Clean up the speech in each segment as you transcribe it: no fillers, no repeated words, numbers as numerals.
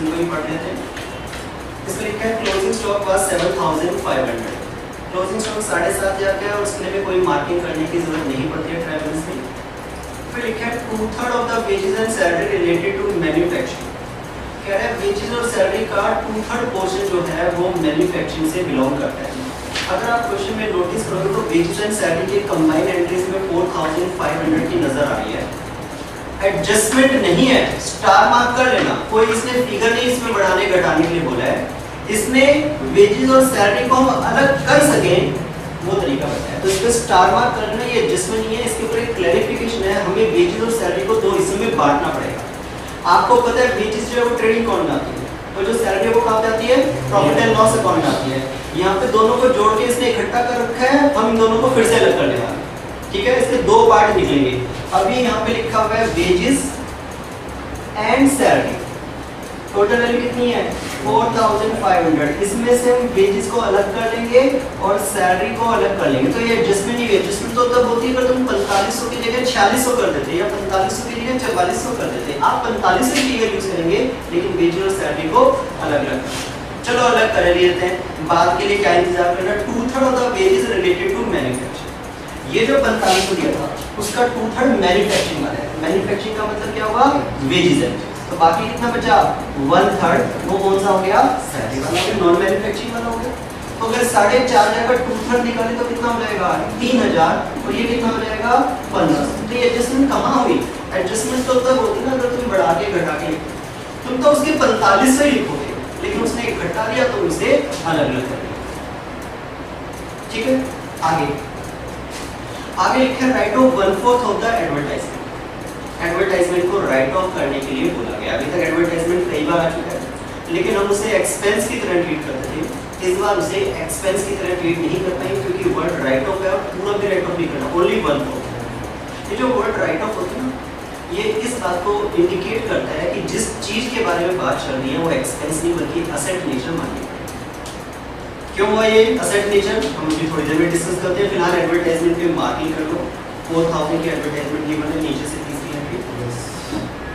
इनको ही पढ़ लेते हैं। इसमें लिखा है closing stock was 7500, closing stock 7500 का है और उसके लिए कोई मार्किंग करने की जरूरत नहीं पड़ती है ट्रायल बैलेंस में। फिर लिखा है 2/3 of the wages and salary related to manufacturing, कह रहा है वेजेस और सैलरी का 2/3 पोर्शन जो है वो मैन्युफैक्चरिंग से बिलोंग करता है। अगर आप क्वेश्चन में नोटिस करोगे तो वेजेस एंड सैलरी के कंबाइंड एंट्रीज में 4500 की नजर आ रही है। एडजस्टमेंट नहीं है, स्टार मार्क कर लेना, कोई इसने फिगर नहीं इसमें बढ़ाने घटाने के लिए बोला है, इसने वेजेस और सैलरी को हम अलग कर सकें वो तरीका बताया, तो इसको स्टार मार्क कर लेना। ये एडजस्टमेंट नहीं है, इसके ऊपर एक क्लैरिफिकेशन है, हमें वेजेस और सैलरी को दो हिस्सों में बांटना पड़ेगा। आपको पता है वेजेस जो है वो ट्रेडिंग अकाउंट में आती है और जो सैलरी है वो कहाँ पे आती है, प्रॉफिट एंड लॉस अकाउंट में आती है। यहाँ पे दोनों को जोड़ के इसने इकट्ठा कर रखा है, हम इन दोनों को फिर से अलग कर लेंगे, ठीक है। इसके दो पार्ट निकलेंगे। अभी यहाँ पे लिखा हुआ है wages and salary, total value कितनी है 4500, इसमें से हम वेजेस को अलग कर लेंगे और सैलरी को अलग कर लेंगे। तो ये एडजस्टमेंट ही है, एडजस्टमेंट तो तब होती है अगर तुम 4500 की जगह 4600 कर देते या 4500 की जगह 4400 कर देते। आप 4500 की जगह यूज करेंगे लेकिन वेजेस और सैलरी को अलग अलग। चलो अलग कर लेते हैं, बाद के लिए क्या इंतजार करना, 2/3 of the wages related to manufacturing. ये जो 4500 दिया था उसका 2/3 मैन्युफैक्चरिंग वाला है। मैन्युफैक्चरिंग का मतलब क्या होगा, वेजेस है, तो बाकी कितना बचा 1/3, वो कौन सा हो गया, सैलरी वाला हो गया, नॉन मैन्युफैक्चरिंग वाला हो गया। तो अगर 4500 का 2/3 निकाले तो कितना हो जाएगा 3000 और ये कितना हो जाएगा 1500। तो ये एडजस्टमेंट कहाँ हुई, एडजस्टमेंट तो तब होती ना अगर तुम बढ़ा के घटा के, तुम तो उसके 4500 ही लिखोगे लेकिन उसने इकट्ठा दिया तो उसे अलग अलग कर दिया, ठीक है। आगे लिखा है right of 1/4 of the advertisement. Advertisement को राइट ऑफ करने के लिए बोला गया। अभी तक एडवर्टाइजमेंट कई बार आ चुका है लेकिन हम उसे एक्सपेंस की तरह ट्रीट करते थे, इस बार उसे एक्सपेंस की तरह ट्रीट नहीं कर पाएंगे क्योंकि वर्ड राइट ऑफ है और पूरा भी राइट ऑफ नहीं करना, ओनली 1/4। ये जो वर्ड राइट ऑफ होता है ना, ये इस बात को इंडिकेट करता है कि जिस चीज के बारे में बात चल रही है वो एक्सपेंस नहीं बल्कि असेट नेचर मानिए। क्यों हुआ ये असेट नेचर, हम भी थोड़ी देर में डिस्कस करते हैं। फिलहाल एडवर्टाइजमेंट पे मार्किंग कर लो, 4000 की एडवर्टाइजमेंट की बने नीचे से तीसरी एंट्री।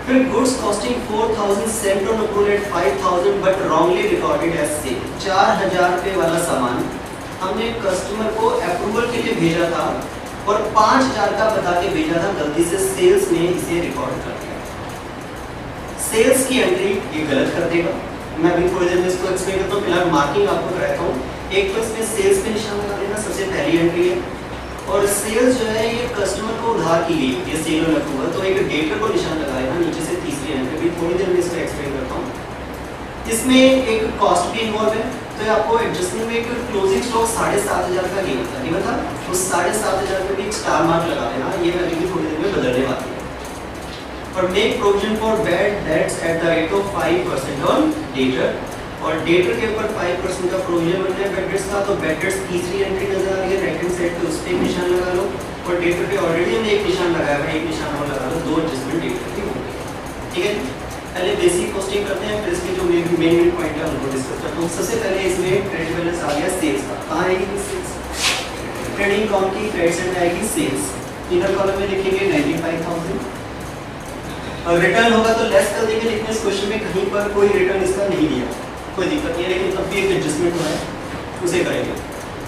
फिर goods costing 4000 sent on approval at 5000 but wrongly recorded as sale. 4000 रुपए वाला सामान हमने कस्टमर को अप्रूवल के लिए भेजा था और 5000 का बता के भेजा था, गलती से सेल्स ने इसे रिकॉर्ड कर दिया। सेल्स की एंट्री ये गलत कर देगा, मैं अभी थोड़ी देर में इसको एक्सप्लेन करता हूँ। फिलहाल मार्किंग आपको कराता हूँ। एक तो इसमें सेल्स पे निशान लगा देना, सबसे पहली एंट्री है। और सेल्स जो है ये कस्टमर को उधार की गई, ये सेल और अप्रूवल, तो एक डेटर को निशान लगा देना नीचे से तीसरी एंट्री। भी थोड़ी देर में इसको एक्सप्लेन करता हूँ। इसमें एक कॉस्ट भी इन्वॉल्व है, तो आपको एडजस्टमेंट में एक क्लोजिंग स्टॉक 7500 का गिवन था, नहीं था, तो 7500 पे भी एक स्टार मार्क लगा देना, ये वैल्यू भी थोड़ी देर में बदलने वाली है। और make provision for bad debts at the rate of 5% on debtor, और डेटर के ऊपर 5% का प्रोविजन बनना है बैड डेट्स का, तो बैड डेट्स तीसरी एंट्री नजर आ रही है राइट हैंड साइड पे, उस पे निशान लगा लो। और डेटर पे ऑलरेडी हमने एक निशान लगाया है, एक निशान और लगा लो, दो एडजस्टमेंट डेटर की होंगी, ठीक है। पहले बेसिक कॉस्टिंग करते हैं, फिर इसके जो मेन पॉइंट है उनको डिस्कस करते हैं। सबसे पहले इसमें ट्रेड बैलेंस आ गया सेल्स का, कहाँ आएगी सेल्स, ट्रेडिंग अकाउंट की क्रेडिट साइड में आएगी सेल्स। इनर कॉलम में लिखेंगे 95000, और रिटर्न होगा तो लेस कर देंगे, लेकिन इस क्वेश्चन में कहीं पर कोई रिटर्न इसका नहीं दिया, कोई दिक्कत नहीं है, लेकिन तब भी एक एडजस्टमेंट हुआ है उसे करेंगे।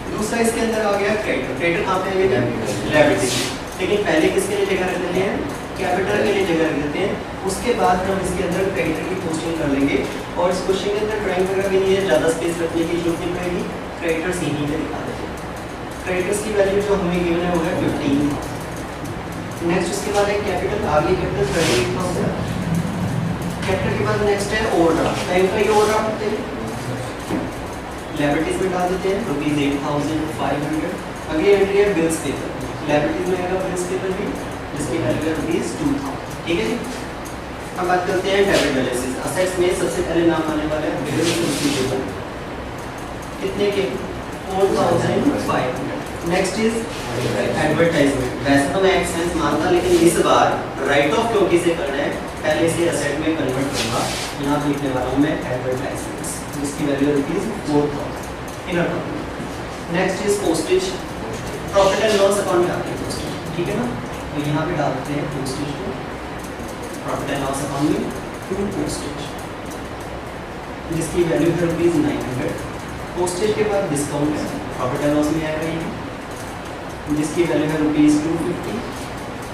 दूसरा इसके अंदर आ गया क्रेडिटर। क्रेडिटर कहाँ पे आएंगे, लायबिलिटी, लेकिन पहले किसके लिए जगह रख देते हैं, कैपिटल के लिए जगह रख देते हैं। उसके बाद हम इसके अंदर क्रेडिटर की पोस्टिंग कर लेंगे, और इस क्वेश्चन के अंदर ड्राइंग वगैरह भी नहीं है, ज़्यादा स्पेस रखने की जरूरत नहीं पड़ेगी, क्रेडिटर्स यहीं पे दिखा देते हैं। क्रेडिटर्स की वैल्यू जो हमें गिवन है वो है 15। नेक्स्ट उसके बाद है कैपिटल, आगे कैपिटल 38,000। कैपिटल के बाद नेक्स्ट है ओवरड्राफ्ट, बैंक का ये ओवरड्राफ्ट होते हैं, लायबिलिटीज में डाल देते हैं ₹8,500। अगली एंट्री है बिल्स पेपर, लायबिलिटीज में आएगा बिल्स पेपर भी, जिसकी वैल्यू है ₹2,000, ठीक है जी। अब बात करते हैं डेबिट बैलेंसेस। असेट्स में सबसे पहले नाम आने वाला है बिल्स पेपर, कितने के 4,500। Next is advertisement. वैसे तो मैं एक्सपेंस मानता, लेकिन इस बार राइट ऑफ क्योंकि से करना है, पहले इसे असेट में कन्वर्ट करूंगा। यहाँ पे लिखने वाला हूँ मैं एडवर्टाइजमेंट्स, जिसकी वैल्यू है ₹4,000 inner column. Next is postage, profit and loss account में आती है पोस्टेज, ठीक है ना, तो यहाँ पे डालते हैं पोस्टेज को प्रॉफिट एंड लॉस अकाउंट में टू पोस्टेज। जिसकी वैल्यू है ₹900। पोस्टेज के बाद डिस्काउंट है, प्रॉफिट एंड लॉस में आएगा ये, जिसकी वैल्यू है ₹250।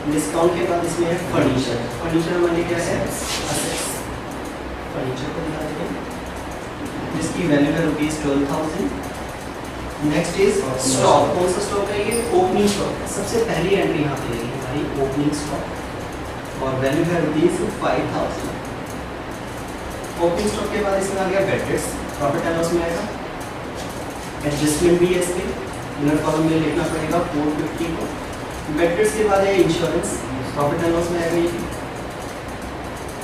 डिस्काउंट के बाद इसमें है फर्नीचर। फर्नीचर हमारे क्या है, असेट्स। फर्नीचर को दिखा देते हैं, जिसकी वैल्यू है ₹12,000। Next is stock. कौन सा स्टॉक है ये, ओपनिंग स्टॉक है। सबसे पहली एंट्री यहाँ पे रहेगी हमारी ओपनिंग स्टॉक और वैल्यू है ₹5,000। ओपनिंग स्टॉक के बाद इसमें आ गया बेडरेट्स, प्रॉफिट एंड लॉस में आएगा। एडजस्टमेंट भी है इसमें, इनर कॉलम में लिखना पड़ेगा 450 को। बेडरेट्स के बाद है इंश्योरेंस, प्रॉफिट एंड लॉस में आएगा ये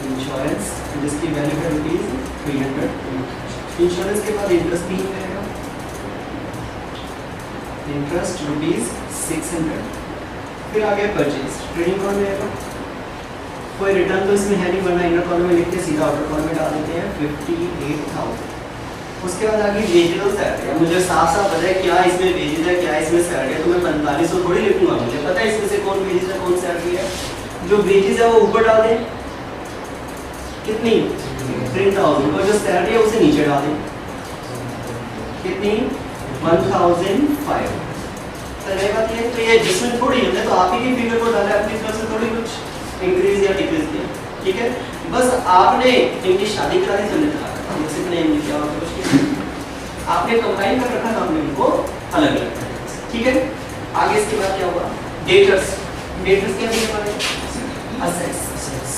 इंश्योरेंस, जिसकी वैल्यू है ₹300। इंश्योरेंस के बाद इंटरेस्ट भी आएगा, इंटरेस्ट ₹600। फिर आ गया परचेज, ट्रेडिंग कॉलम में आएगा। कोई रिटर्न तो इसमें है नहीं, वरना इनर कॉलम में लिख के सीधा आउटर कॉलम में डाल देते हैं 58,000। उसके बाद आ गई वेजेस और सैलरी। मुझे साफ साफ पता है क्या इसमें वेजेस है क्या इसमें सैलरी है, तो मैं 4500 थोड़ी लिखूंगा, मुझे पता है इसमें से कौन वेजेस है कौन सैलरी है। जो वेजेस है वो ऊपर डाल दें, कितनी 3000, और जो सैलरी है उसे नीचे डाल दें, कितनी 1005। सही बात है, तो ये एडजस्टमेंट थोड़ी है, तो आप ही की फिगर को डाला अपनी तरफ से, थोड़ी कुछ इंक्रीज या डिक्रीज किया, ठीक है। बस आपने इनकी शादी करा दी, हमने कहा किया कुछ आपने कंबाइन कर रखा था, हमने इनको अलग अलग, ठीक है। आगे इसके बाद क्या हुआ, डेटर्स। डेटर्स क्या है हमारे, असेट्स।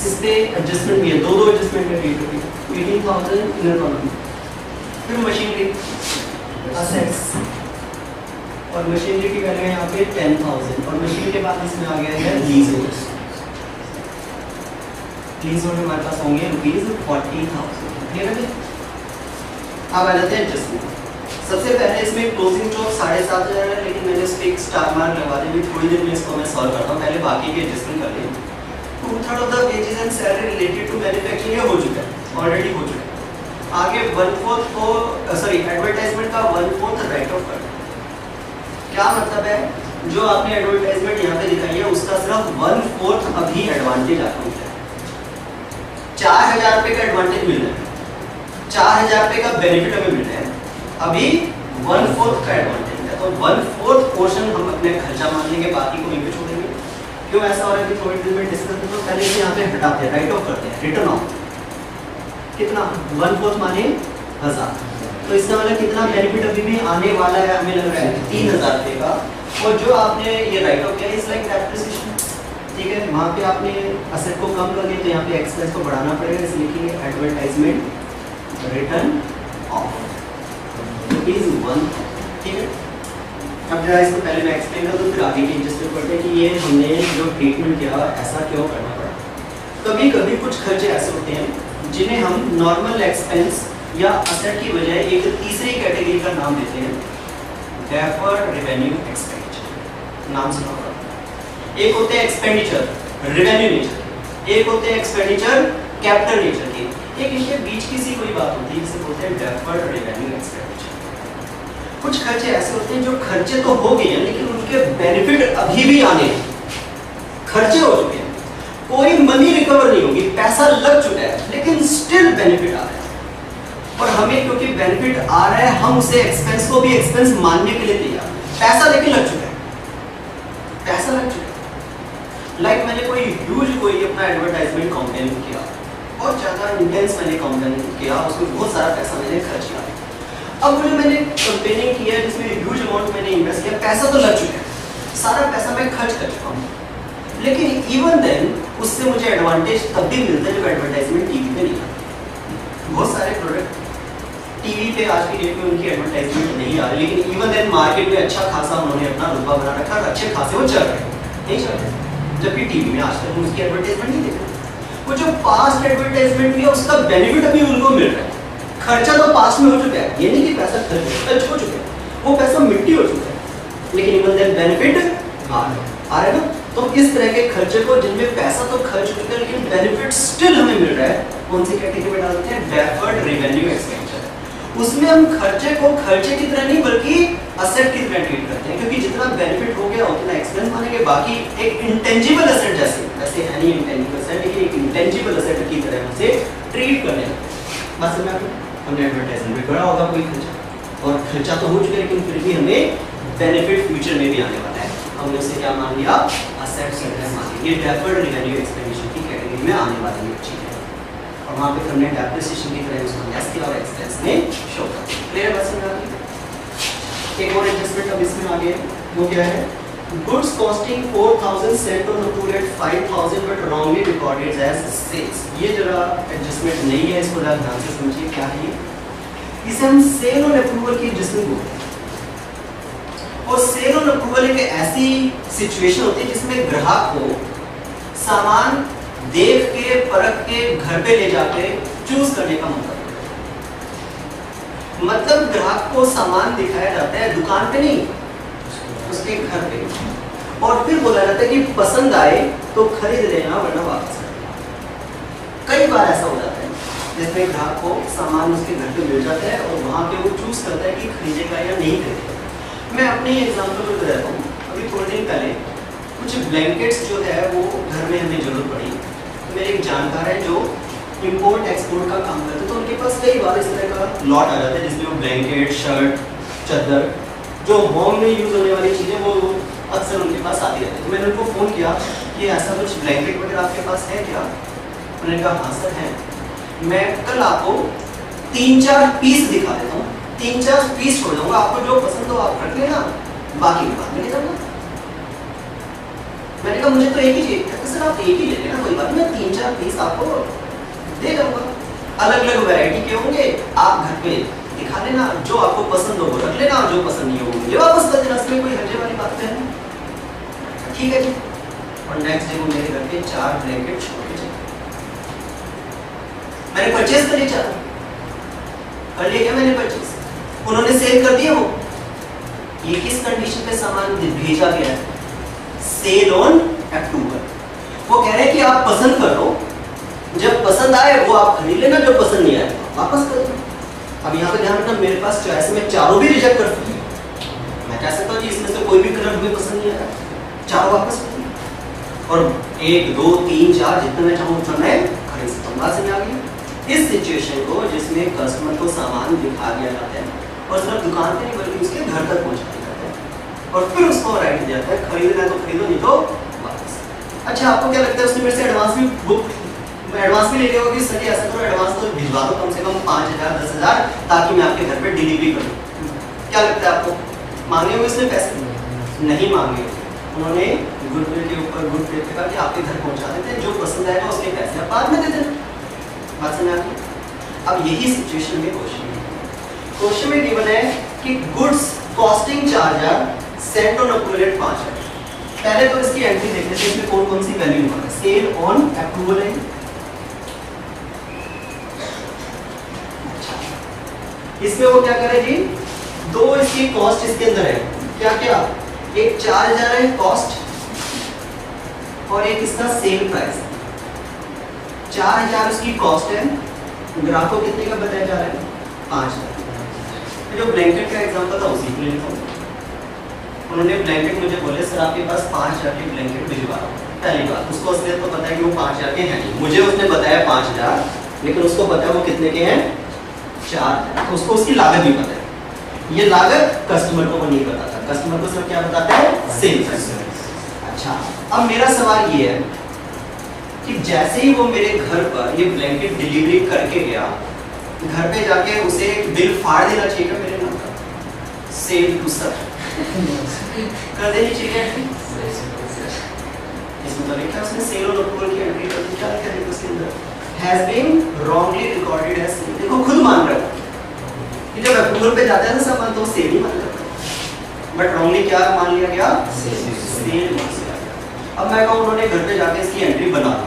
इस पे एडजस्टमेंट भी है, दो एडजस्टमेंट है डेटर की, 18,000 इनर कॉलम। फिर मशीनरी, असेट्स, और मशीनरी की वैल्यू है यहाँ पे 10,000। और मशीन के बाद इसमें आ गया है लीज होल्ड। लीज होल्ड हमारे पास होंगे ₹40,000, ठीक है। अब आ जाते हैं एडजस्टमेंट। सबसे पहले इसमें क्लोजिंग स्टॉक 7,500 है, लेकिन मैंने इस पे एक स्टार मार्क लगा दी, थोड़ी देर में इसको मैं सॉल्व करता हूँ, पहले बाकी के एडजस्टमेंट कर लें। 2/3 of the wages and salary related to manufacturing हो चुका है, ऑलरेडी हो चुका है। आगे 1/4 को एडवर्टाइजमेंट का 1/4 राइट ऑफ कर। क्या मतलब है, जो आपने एडवर्टाइजमेंट यहाँ पे दिखाई है उसका सिर्फ 1/4 अभी एडवांटेज आपको मिला है। 4,000 रुपए का एडवांटेज मिल रहा है, 4,000 रुपए का बेनिफिट हमें मिल रहा है, अभी 1/4 का एडवांटेज है। तो 1/4 पोर्शन हम अपने खर्चा मान लेंगे, बाकी को वहीं पे छोड़ेंगे। क्यों ऐसा हो रहा है कि थोड़ी देर में डिस्कस करते हैं, पहले से यहाँ पे हटाते हैं, राइट ऑफ करते हैं, रिटर्न ऑफ। कितना 1/4 माने 1000, तो इसका मतलब कितना बेनिफिट अभी भी आने वाला है, हमें लग रहा है 3,000 रुपए का। और जो आपने ये राइट ऑफ किया इज लाइक डेप्रिसिएशन, ठीक है। वहाँ पे आपने असेट को कम कर लिया, तो यहाँ पे एक्सपेंस को बढ़ाना पड़ेगा, इसलिए लिखेंगे एडवर्टाइजमेंट रिटर्न ऑफ ₹1, ठीक है। अब जरा इसको पहले मैं एक्सप्लेन कर दूँ, फिर आगे के एडजस्टमेंट करते हैं कि ये हमने जो ट्रीटमेंट किया ऐसा क्यों करना पड़ा। कभी कभी कुछ खर्चे ऐसे होते हैं जिन्हें हम नॉर्मल एक्सपेंस या असेट की बजाय एक तीसरी कैटेगरी का नाम देते हैं, डेफर्ड रेवेन्यू एक्सपेंडिचर। नाम सुना होगा। एक होते हैं एक्सपेंडिचर रेवेन्यू नेचर, एक होते हैं एक्सपेंडिचर कैपिटल नेचर के, एक इनके बीच की सी कोई बात होती है जिसे बोलते हैं डेफर्ड रेवेन्यू एक्सपेंडिचर। कुछ खर्चे ऐसे होते हैं जो खर्चे तो हो गए हैं लेकिन उनके बेनिफिट अभी भी आने हैं, खर्चे हो चुके हैं, कोई मनी रिकवर नहीं होगी, पैसा लग चुका है लेकिन स्टिल बेनिफिट आ रहा है। और हमें क्योंकि बेनिफिट आ रहा है, हम उसे एक्सपेंस को भी एक्सपेंस मानने के लिए तैयार हैं। पैसा लेकिन लग चुका है, पैसा लग चुका है। लाइक मैंने कोई अपना एडवर्टाइजमेंट कैंपेन किया, बहुत ज्यादा इंटेंस मैंने कैंपेन किया, उसमें बहुत सारा पैसा मैंने खर्च किया। अब मुझे मैंने कैंपेनिंग किया जिसमें ह्यूज अमाउंट मैंने इन्वेस्ट किया, पैसा तो लग चुका है, सारा पैसा मैं खर्च कर चुका हूँ, लेकिन इवन देन उससे मुझे एडवांटेज तब भी मिलता है जब एडवर्टाइजमेंट टीवी पे नहीं आता। बहुत सारे प्रोडक्ट टीवी पे आज की डेट में उनकी एडवर्टाइजमेंट नहीं आ रही, लेकिन इवन देन मार्केट में अच्छा खासा उन्होंने अपना रुतबा बना रखा और अच्छे खासे वो चल रहे हैं, नहीं चल रहे, जबकि टीवी में आज तक उसकी एडवर्टाइजमेंट नहीं देख रहे। वो जो पास्ट एडवर्टाइजमेंट भी है उसका बेनिफिट अभी उनको मिल रहा है। खर्चा तो पास्ट में हो चुका है, ये नहीं कि पैसा खर्च हो चुका है, वो पैसा मिट्टी हो चुका है, लेकिन इवन देन बेनिफिट आ रहा है ना। तो इस तरह के खर्चे को जिनमें पैसा तो खर्च हो चुका है लेकिन बेनिफिट स्टिल हमें मिल रहा है, कौन सी कैटेगरी में डालते हैं, डेफर्ड रेवेन्यू एक्सपेंडिचर। उसमें हम खर्चे को खर्चे की तरह नहीं बल्कि असेट की तरह ट्रीट करते हैं, क्योंकि जितना बेनिफिट हो गया उतना एक्सपेंस मानेंगे, बाकी एक इंटेंजिबल एसेट जैसे, वैसे है नहीं इंटेंजिबल एसेट, लेकिन एक इंटेंजिबल एसेट की तरह उसे ट्रीट करने लगते हैं। बस मैं हमने एडवर्टाइजमेंट पे करा होगा कोई खर्चा, और खर्चा तो हो चुका है लेकिन फिर भी हमें बेनिफिट फ्यूचर में भी आने वाला है। हमने उसे क्या मान लिया, असेट्स मान लिया। ये डेफर्ड रेवेन्यू एक्सपेंडिचर की कैटेगरी में आने वाली एक चीज है, और वहाँ पे हमने डेप्रिसिएशन की तरह उसको लेस किया और एक्सपेंस में शो कर दिया। क्लियर बात समझ आ गई? एक और एडजस्टमेंट अब इसमें आ गया, वो क्या है, goods costing 4000 sent on approval at 5000 but wrongly recorded as sales. ये जरा एडजस्टमेंट नहीं है, इसको जरा ध्यान से समझिए क्या है ये। इसे हम सेल ऑन अप्रूवल की एडजस्टमेंट बोलते हैं। और सेल ऑन अप्रूवल एक ऐसी सिचुएशन होती है जिसमें ग्राहक को सामान देख के परख के घर पे ले जाके चूज करने का मौका, मतलब ग्राहक को सामान दिखाया जाता है दुकान पे नहीं, उसके घर पे, और फिर बोला जाता है कि पसंद आए तो खरीद लेना वरना वापस कर देना। कई बार ऐसा हो जाता है जिसमें ग्राहक को सामान उसके घर पे मिल जाता है और वहां पे वो चूज करता है कि खरीदेगा या नहीं खरीदेगा। मैं अपने एग्जांपल में बताता हूँ। अभी थोड़े दिन पहले कुछ ब्लैंकेट्स जो है वो घर में हमें जरूरत पड़ी। मेरे एक जानकार है जो इंपोर्ट एक्सपोर्ट का काम करते, तो उनके पास कई बार इस तरह का लॉट आ जाता है जिसमें वो ब्लैंकेट, शर्ट, चादर, जो होम में यूज होने वाली चीजें वो अक्सर उनके पास आती रहती है। तो मैंने उनको फ़ोन किया कि ऐसा कुछ ब्लैंकेट वगैरह आपके पास है क्या? उन्होंने कहा हाँ सर है, मैं कल आपको 3-4 पीस दिखा देता हूँ, 3-4 पीस छोड़ दूंगा, आपको जो पसंद हो आप रख लेना, बाकी के बाद में ले जाऊंगा। मैंने कहा मुझे तो एक ही चाहिए। सर आप एक ही ले लेना, कोई बात नहीं, मैं 3-4 पीस आपको दे जाऊंगा, अलग अलग वैरायटी के होंगे, आप घर पे दिखा लेना, जो आपको पसंद हो वो रख लेना, जो पसंद नहीं हो मुझे वापस कर देना। इसमें कोई हर्जे वाली बात है? ठीक है जी। और नेक्स्ट डे वो मेरे घर पे 4 ब्लैंकेट छोड़ के चले। मैंने परचेज कर लिया, कर लिया क्या मैंने परचेज, उन्होंने सेल कर दिया। वो ये किस कंडीशन पे सामान भेजा गया है? Sale on approval. वो कह रहे हैं कि आप पसंद कर लो, जब पसंद आए वो आप खरीद लेना, जो पसंद नहीं आए वापस कर दो। अब यहाँ पे ध्यान रखना, मेरे पास चॉइस में चारों भी रिजेक्ट कर सकती हूँ। मैं कह सकता हूँ कि इसमें से कोई भी कलर मुझे पसंद नहीं आया, चारों वापस कर दूँ, और 1, 2, 3, 4 जितना मैं चाहूँ उतना मैं खरीद सकता हूँ। बात समझ आ गई? इस सिचुएशन को जिसमें कस्टमर को सामान दिखा दिया जाता है और सिर्फ दुकान पे नहीं बल्कि उसके घर तक पहुँचा दिया जाता है, और फिर उसको राइट दिया जाता है खरीदना है तो खरीदो, नहीं तो वापस। अच्छा आपको क्या लगता है उसने मेरे से एडवांस भी बुक एडवांस भी ले लिया होगा कि सर ऐसा करो एडवांस तो भिजवा दो कम से कम 5000 10,000 ताकि मैं आपके घर पे डिलीवरी करूँ। क्या लगता है आपको मांगे हुए उसने पैसे? नहीं मांगे, उन्होंने गुडविल के ऊपर गुड फेथ पे कहा कि आपके घर पहुंचा देते हैं, जो पसंद आएगा उसके पैसे आप बाद में दे देना। बात समझ आ गई? अब यही सिचुएशन में क्वेश्चन में गिवन है कि goods costing 4000 sent on approval at 5000। पहले तो इसकी एंट्री देखते हैं इसमें कौन कौन सी वैल्यू है। सेल ऑन अप्रूवल है, इसमें वो क्या करे जी, दो इसकी कॉस्ट इसके अंदर है, क्या क्या, एक 4000 है कॉस्ट और एक इसका सेल प्राइस। 4000 इसकी कॉस्ट है, ग्राहक को कितने का बताया जा रहा है? 5000। जो ब्लैंकेट का एग्जांपल था उसी को ले लेता हूँ। उन्होंने ब्लैंकेट मुझे बोले सर आपके पास 5000 के ब्लैंकेट भिजवा रहा हूँ। पहली बात उसको असलियत तो पता है कि वो 5000 के हैं नहीं, मुझे उसने बताया 5000, लेकिन उसको पता है वो कितने के हैं? 4। तो उसको उसकी लागत भी पता है। ये लागत कस्टमर को वो नहीं बताता, कस्टमर को सिर्फ क्या बताता है? Sale price. अच्छा अब मेरा सवाल ये है कि जैसे ही वो मेरे घर पर ये ब्लैंकेट डिलीवरी करके गया, घर पे जाके उसे बिल फाड़ देना चाहिए मेरे नाम का, सेल टू सर कर देनी चाहिए। इसमें तो लिखा है उसने सेल और अप्रूवल की एंट्री कर दी, क्या लिखा है उसके अंदर? has been wrongly recorded as sale। देखो खुद मान रहा है कि जब अप्रूवल पे जाता है ना सामान तो सेल ही मान लेता है, बट रॉन्गली क्या मान लिया गया? सेल मान लिया गया। अब मैं कहूँ उन्होंने घर पे जाके इसकी एंट्री बना दी,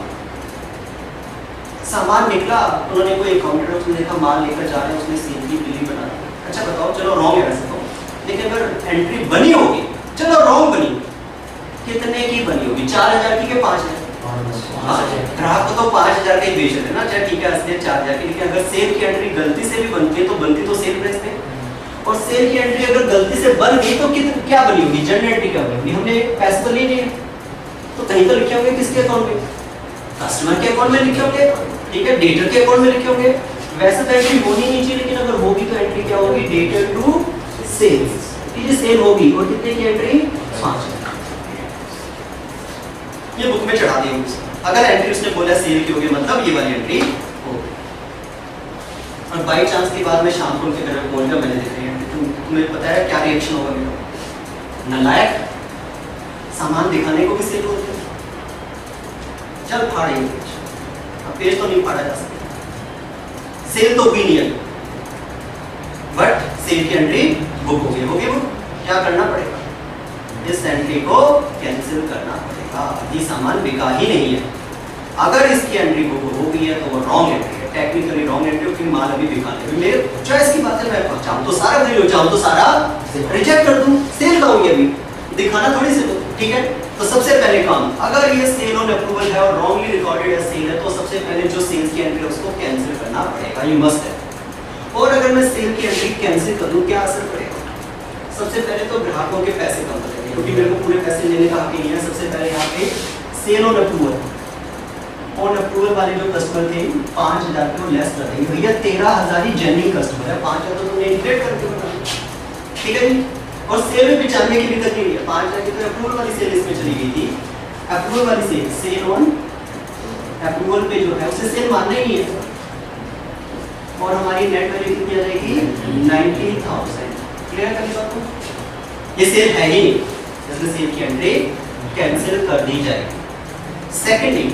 सामान निकला, उन्होंने कोई काउंटर उसने देखा माल लेकर जा रहे हैं, उसने सेल की बिल बना दी। अच्छा बताओ चलो रॉन्ग है वैसे तो, लेकिन अगर एंट्री बनी होगी, चलो रॉन्ग बनी, कितने की बनी होगी? 4000 की के 5000? ग्राहक को तो 5000 का ही बेच रहे ना, चाहे ठीक है असलियत 4000 की, लेकिन अगर सेल की एंट्री गलती से भी बनती है तो बनती तो सेल प्राइस पे, और सेल की एंट्री अगर गलती से बन गई तो क्या बनी होगी? जनरल एंट्री क्या बनी? हमने पैसे तो नहीं लिए, तो कहीं तो लिखे होंगे किसके अकाउंट में? कस्टमर के अकाउंट में लिखे होंगे, ठीक है, डेटर के अकाउंट में लिखे होंगे। वैसे तो एंट्री होनी नहीं चाहिए, लेकिन होगी? डेटेड टू सेल्स, ये सेल होगी और कितने की एंट्री? 5। ये बुक में चढ़ा दिया उसने। अगर एंट्री उसने बोला सेल की होगी मतलब ये वाली एंट्री होगी। और बाई चांस की बात में शाम को उनके घर में बोल गया मैंने देखा एंट्री, तुम्हें पता है क्या रिएक्शन होगा मेरा? नालायक, सामान दिखाने को भी सेल बोलते हैं। चल फाड़े अब पेज तो नहीं फाड़ा जा सकता, सेल तो हुई नहीं है, बट सेल की एंट्री बुक हो गई। होगी बुक, क्या करना पड़ेगा? इस एंट्री को कैंसिल करना पड़ेगा, ये सामान बिका ही नहीं है। अगर इसकी एंट्री बुक हो गई है तो वो रॉन्ग एंट्री है, टेक्निकली रॉन्ग एंट्री, क्योंकि माल अभी बिका नहीं। मेरे चॉइस की बात है, मैं चाहूं तो सारा खरीद लो, चाहूं तो सारा रिजेक्ट कर दूं, सेल का होगी अभी, दिखाना थोड़ी से, ठीक है। तो सबसे पहले काम, अगर ये सेल ऑन अप्रूवल है और रॉन्गली रिकॉर्डेड है सेल है, तो सबसे पहले जो सेल्स की एंट्री है उसको कैंसिल करना पड़ेगा, ये मस्ट है। और अगर मैं सेल की एंट्री कैंसिल कर दूं, क्या असर पड़ेगा? सबसे पहले तो ग्राहकों के पैसे कम हो जाएंगे, क्योंकि मेरे को पूरे पैसे लेने का हक नहीं है। सबसे पहले यहाँ पे sale on approval, on approval वाले जो कस्टमर थे 5000 पे वो लेस कर देंगे। भैया 13000 ही जेन्युइन कस्टमर है, 5000 तो तुमने इंक्लूड करके बना, ठीक है जी। और सेल में 95 की दिक्कत नहीं है, 5000 की तो अप्रूवल वाली सेल इसमें चली गई थी। अप्रूवल वाली सेल, सेल ऑन अप्रूवल पे जो है उसे सेल मानना ही नहीं है, और हमारी नेट वैल्यू कितनी आ जाएगी? 90000। क्लियर है बात को? ये सेल है ही नहीं, इसलिए सेल की एंट्री कैंसिल कर दी जाएगी। सेकेंडली,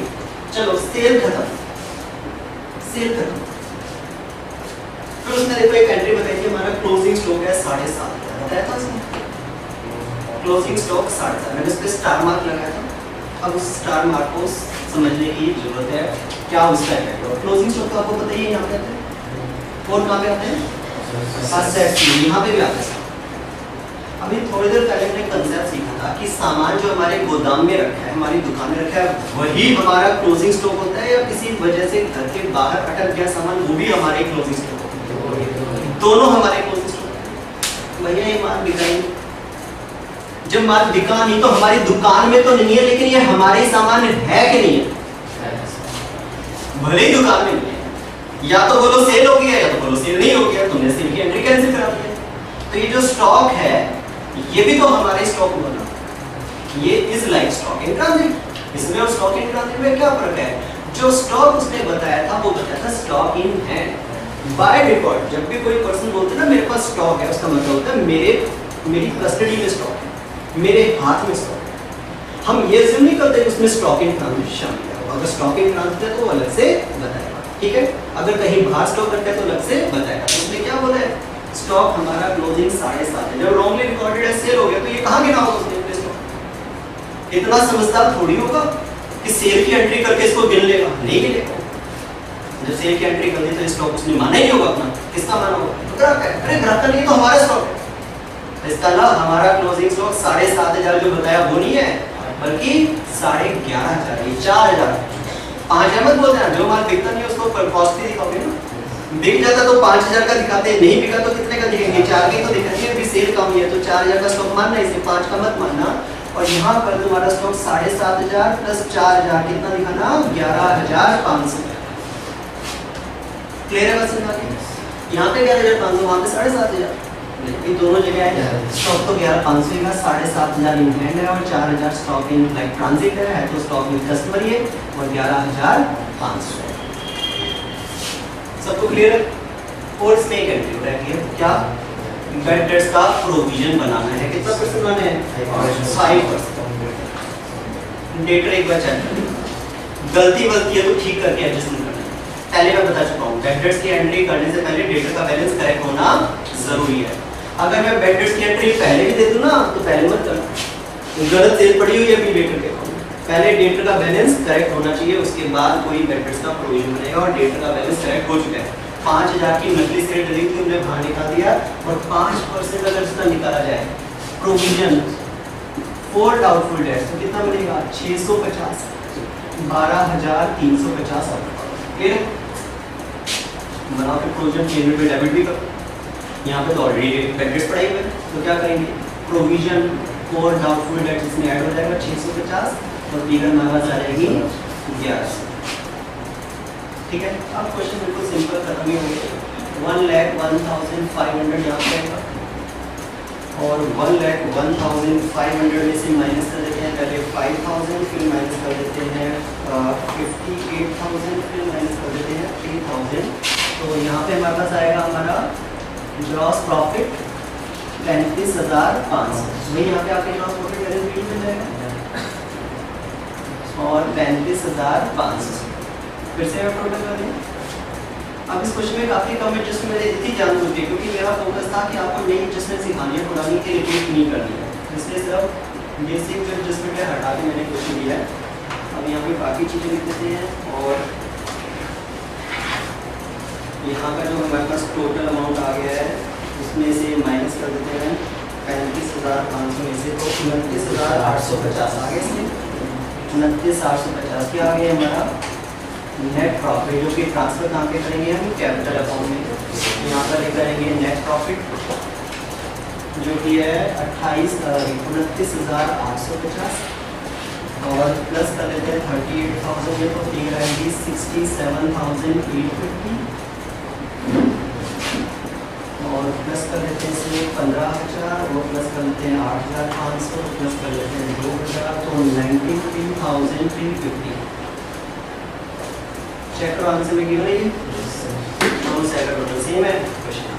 चलो सेल खत्म, सेल खत्म, फिर उसने देखो एक एंट्री बताई थी, हमारा क्लोजिंग स्टॉक है 7.5, बताया था उसने क्लोजिंग स्टॉक 7.5, मैंने उस पर स्टार मार्क लगाया था। अब उस स्टार मार्क को समझने की जरूरत है, क्या उसका इफेक्ट है। क्लोजिंग स्टॉक तो आपको पता ही है, यहाँ पे आते हैं, और कहाँ पे आते हैं? असेट्स, यहाँ पे भी आते हैं। अभी थोड़ी देर पहले हमने कंसेप्ट सीखा था कि सामान जो हमारे गोदाम में रखा है, हमारी दुकान में रखा है, वही हमारा क्लोजिंग स्टॉक होता है, या किसी वजह से घर के बाहर अटक गया सामान, वो भी हमारे क्लोजिंग स्टॉक होता है, दोनों हमारे क्लोजिंग स्टॉक। भैया ये माल बिका ही, जब माल बिका नहीं तो हमारी दुकान में तो नहीं है, लेकिन ये हमारे सामान है कि नहीं है? भले ही दुकान में नहीं है, या तो बोलो सेल हो गया, या तो बोलो सेल नहीं हो गया, तुमने सेल की एंट्री कैंसिल करा दी। तो ये जो स्टॉक है ये भी तो हमारे स्टॉक में बना, ये is like stock in transit. इसमें और स्टॉक इन ट्रांजिट में क्या फर्क है? जो स्टॉक उसने बताया था वो बताया था stock in hand. By default जब भी कोई पर्सन बोलते हैं ना मेरे पास स्टॉक है, उसका मतलब होता है मेरी कस्टडी में स्टॉक है, मेरे हाथ में स्टॉक है। हम ये जिक्र नहीं करते उसमें स्टॉक इन ट्रांजिट शामिल है। अगर स्टॉक इन ट्रांजिट है तो वो अलग से बताएगा, ठीक है। अगर कहीं बाहर स्टॉक रखा है तो अलग से बताएगा। तो उसने क्या बोला है? स्टॉक हमारा क्लोजिंग 7.5 है, जब रॉन्गली रिकॉर्डेड है सेल हो गया, तो ये कहाँ गिना होगा उसने अपने स्टॉक? इतना समझदार थोड़ी होगा कि सेल की एंट्री करके इसको गिन लेगा, नहीं गिनेगा। जब सेल की एंट्री कर दी तो स्टॉक उसने माना ही नहीं होगा अपना, किसका माना होगा? तो ग्राहक है, अरे ग्राहक का नहीं तो हमारा स्टॉक है। इसका ना हमारा क्लोजिंग स्टॉक 7,500 जो बताया वो नहीं है, बल्कि 11,500, 4,000। 5,000 मत बोलते हैं, जो माल बिकता नहीं उसको कॉस्टली दिखाओगे ना। बिक जाता तो 5,000 का दिखाते, नहीं बिका तो कितने का दिखेंगे? 4 का ही तो दिखाएंगे। अभी सेल कम है तो 4,000 का स्टॉक मानना, इसे 5 का मत मानना। और यहाँ पर तुम्हारा स्टॉक 7,500 प्लस 4,000 कितना दिखाना? 11,500। क्लियर है बात समझ में? यहाँ पे 11,500, वहाँ पे 7,500। ये दोनों जगह है स्टॉक तो 11,500 का, 7,500 इन हैंड है और 4,000 स्टॉक इन लाइक ट्रांजिट है, तो स्टॉक इन कस्टमर है और 11,500 है। सबको क्लियर है? और इसमें एक एंट्री रहती है क्या? बैड डेट्स का प्रोविजन बनाना है। कितना परसेंट बनाना है? 5%। डेटर एक बार चेक करें, गलती है तो ठीक करके एडजस्टमेंट करना है। पहले मैं बता चुका हूँ बैड डेट्स की एंट्री करने से पहले डेटर का बैलेंस करेक्ट होना जरूरी है। अगर मैं बैड डेट्स की एंट्री पहले भी दे दूँ ना तो पहले मत करना, गलत सेल पड़ी हुई है अभी डेटर के। पहले डेटर का बैलेंस करेक्ट होना चाहिए, उसके बाद कोई बैड डेट्स का प्रोविजन बनेगा। और डेटर का बैलेंस करेक्ट हो चुका है। 5,000 की नकली सेल डली थी, हमने बाहर निकाल दिया, और 5% अगर इसका निकाला जाए प्रोविजन फॉर डाउटफुल डेट्स तो कितना मिलेगा? 650, 12,350। क्लियर है? बनाओ फिर प्रोविजन पेमेंट में डेबिट भी करो। यहाँ पे तो ऑलरेडी बैड डेट्स पड़े हुए, तो क्या करेंगे? प्रोविजन फॉर डाउटफुल डेट्स इसमें ऐड हो जाएगा 650 और फिगर हमारे पास आ जाएगी 1100। ठीक है, अब क्वेश्चन बिल्कुल सिंपल खत्म ही हो गया। 1,01,500 यहाँ पे आएगा, और 1,01,500 में से माइनस कर देते हैं पहले 5,000, फिर माइनस कर देते हैं 58,000, फिर माइनस कर देते हैं 3,000। तो यहाँ पे हमारे पास आएगा हमारा ग्रॉस प्रॉफिट 35,500। वही यहाँ पे आपके ग्रॉस प्रॉफिट बैलेंस शीट मिल जाएगा और 35,500। फिर से आप टोटल कर दें। अब इस क्वेश्चन में काफ़ी कम एडजस्टमेंट मैंने इतनी जान होती है क्योंकि मेरा फोकस था कि आपको नई एडजस्टमेंट सिखानी है, पुरानी की रिपीट नहीं करनी है, इसलिए सिर्फ बेसिक जो एडजस्टमेंट है हटा के मैंने क्वेश्चन दिया है। अब यहाँ पे बाकी चीज़ें लिख देते हैं और यहाँ का जो हमारे पास टोटल अमाउंट आ गया है उसमें से माइनस कर देते हैं 35,500 में से, तो 29,850 आ गया। इसमें 29,850 क्या आ गया हमारा नेट प्रॉफिट, जो कि ट्रांसफर कहाँ पे करेंगे हम कैपिटल अकाउंट में। यहाँ पर ले करेंगे नेट प्रॉफिट जो कि है 29,850 और प्लस कर लेते हैं 38,000 में, तो फिगर आएगी 67,850 और प्लस कर लेते हैं इसमें 15,000 और प्लस कर लेते हैं 8,500 प्लस कर लेते हैं 2,000, तो 93,350। चेक करो आंसर में गिवन है ये, दोनों से अगर टोटल सेम है क्वेश्चन